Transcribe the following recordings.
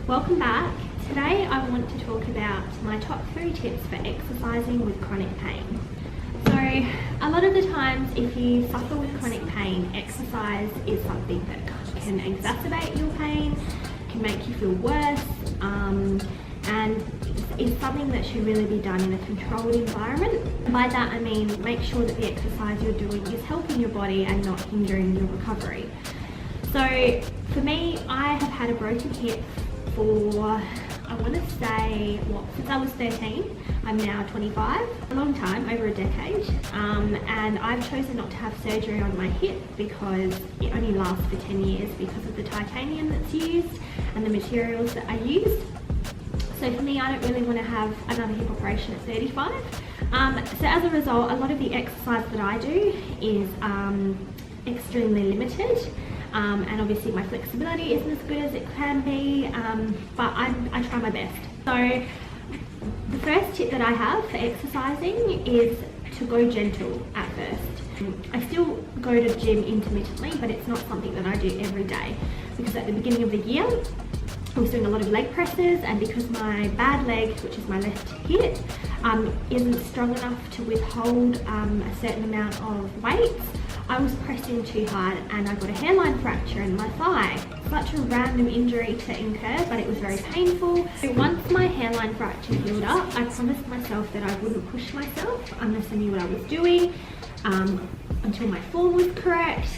Welcome back. Today I want to talk about my top 3 tips for exercising with chronic pain. So a lot of the times if you suffer with chronic pain, exercise is something that can exacerbate your pain, can make you feel worse, and is something that should really be done in a controlled environment. By that I mean make sure that the exercise you're doing is helping your body and not hindering your recovery. So for me, I have had a broken hip for, I want to say, since I was 13. I'm now 25, a long time, over a decade, and I've chosen not to have surgery on my hip because it only lasts for 10 years because of the titanium that's used and the materials that I use. So for me, I don't really want to have another hip operation at 35. So as a result, a lot of the exercise that I do is extremely limited. And obviously my flexibility isn't as good as it can be, but I try my best. So the first tip that I have for exercising is to go gentle at first. I still go to the gym intermittently, but it's not something that I do every day, because at the beginning of the year I was doing a lot of leg presses, and because my bad leg, which is my left hip, isn't strong enough to withhold a certain amount of weights, I was pressing too hard and I got a hairline fracture in my thigh. Such a random injury to incur, but it was very painful. So once my hairline fracture healed up, I promised myself that I wouldn't push myself unless I knew what I was doing, until my form was correct.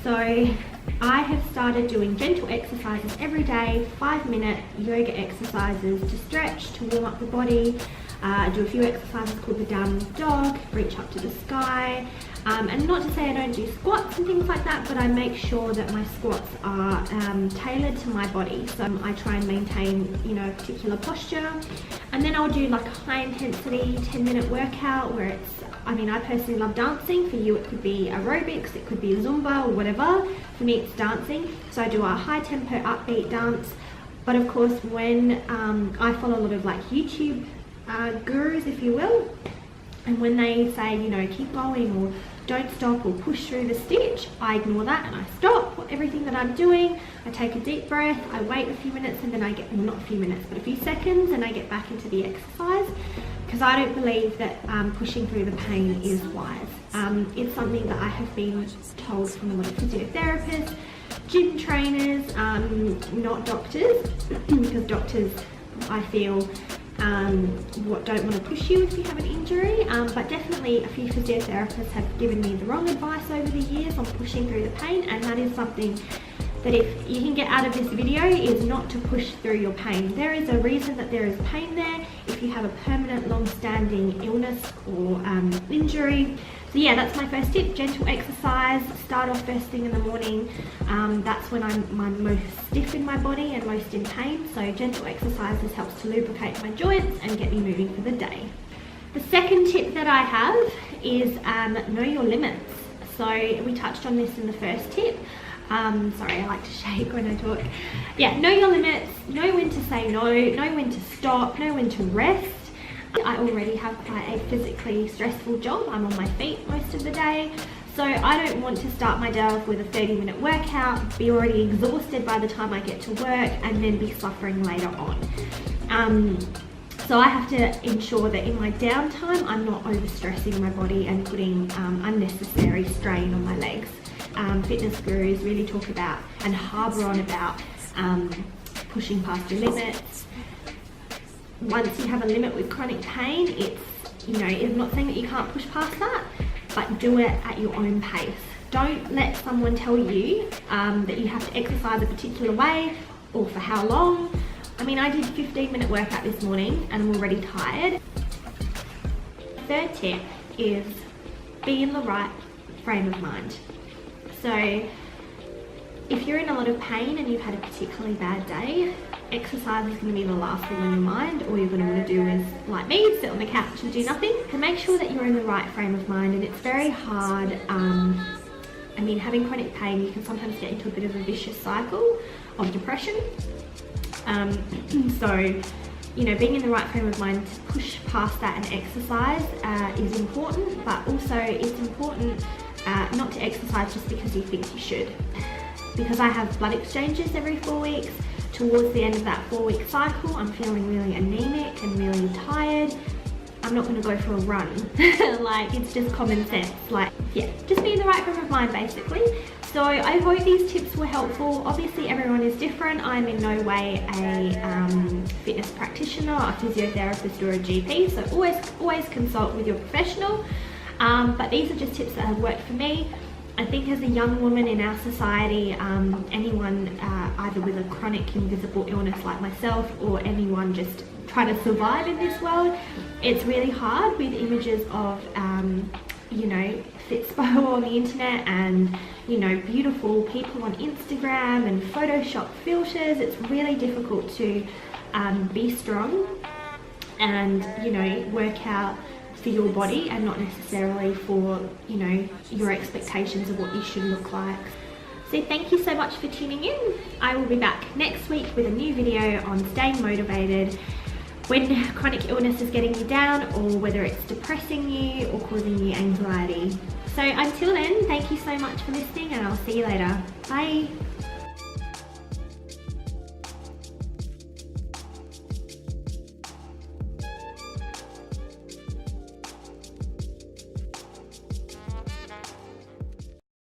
So I have started doing gentle exercises every day, 5-minute yoga exercises to stretch, to warm up the body. I do a few exercises called the downward dog, reach up to the sky, and not to say I don't do squats and things like that, but I make sure that my squats are tailored to my body. So I try and maintain, a particular posture, and then I'll do like a high intensity 10-minute workout where it's, I personally love dancing. For you it could be aerobics, it could be Zumba or whatever. For me it's dancing, so I do a high tempo upbeat dance. But of course when I follow a lot of like YouTube gurus, if you will, and when they say, keep going or don't stop or push through the stitch, I ignore that and I stop everything that I'm doing. I take a deep breath, I wait a few minutes, and then I get, well, not a few minutes, but a few seconds, and I get back into the exercise, because I don't believe that pushing through the pain is wise. It's something that I have been told from a lot of physiotherapists, gym trainers, not doctors, because doctors, I feel, don't want to push you if you have an injury, but definitely a few physiotherapists have given me the wrong advice over the years on pushing through the pain, and that is something that if you can get out of this video is not to push through your pain. There is a reason that there is pain there if you have a permanent long-standing illness or injury. So yeah, that's my first tip, gentle exercise. Start off first thing in the morning. That's when I'm most stiff in my body and most in pain. So gentle exercises helps to lubricate my joints and get me moving for the day. The second tip that I have is know your limits. So we touched on this in the first tip. Sorry, I like to shake when I talk. Yeah, know your limits, know when to say no, know when to stop, know when to rest. I already have quite a physically stressful job. I'm on my feet most of the day, so I don't want to start my day off with a 30-minute workout, be already exhausted by the time I get to work, and then be suffering later on. So I have to ensure that in my downtime I'm not overstressing my body and putting unnecessary strain on my legs. Fitness gurus really talk about and harbour on about pushing past your limits. Once you have a limit with chronic pain, it's, I'm not saying that you can't push past that, but do it at your own pace. Don't let someone tell you that you have to exercise a particular way or for how long. I did a 15-minute workout this morning and I'm already tired. Third tip is be in the right frame of mind. So if you're in a lot of pain and you've had a particularly bad day, exercise is going to be the last thing on your mind. All you're going to want to do is, like me, sit on the couch and do nothing. And make sure that you're in the right frame of mind, and it's very hard. Having chronic pain, you can sometimes get into a bit of a vicious cycle of depression. So being in the right frame of mind to push past that and exercise is important, but also it's important not to exercise just because you think you should. Because I have blood exchanges every 4 weeks, towards the end of that 4-week cycle, I'm feeling really anemic and really tired, I'm not going to go for a run. Like, it's just common sense. Like, yeah, just be in the right frame of mind basically. So I hope these tips were helpful. Obviously everyone is different. I'm in no way a fitness practitioner, a physiotherapist or a GP, so always consult with your professional. But these are just tips that have worked for me. I think as a young woman in our society, anyone either with a chronic invisible illness like myself or anyone just trying to survive in this world, it's really hard with images of you know, Fitspo on the internet and, you know, beautiful people on Instagram and Photoshop filters. It's really difficult to be strong and, you know, work out for your body and not necessarily for, you know, your expectations of what you should look like. So thank you so much for tuning in. I will be back next week with a new video on staying motivated when chronic illness is getting you down, or whether it's depressing you or causing you anxiety. So until then, thank you so much for listening, and I'll see you later. Bye.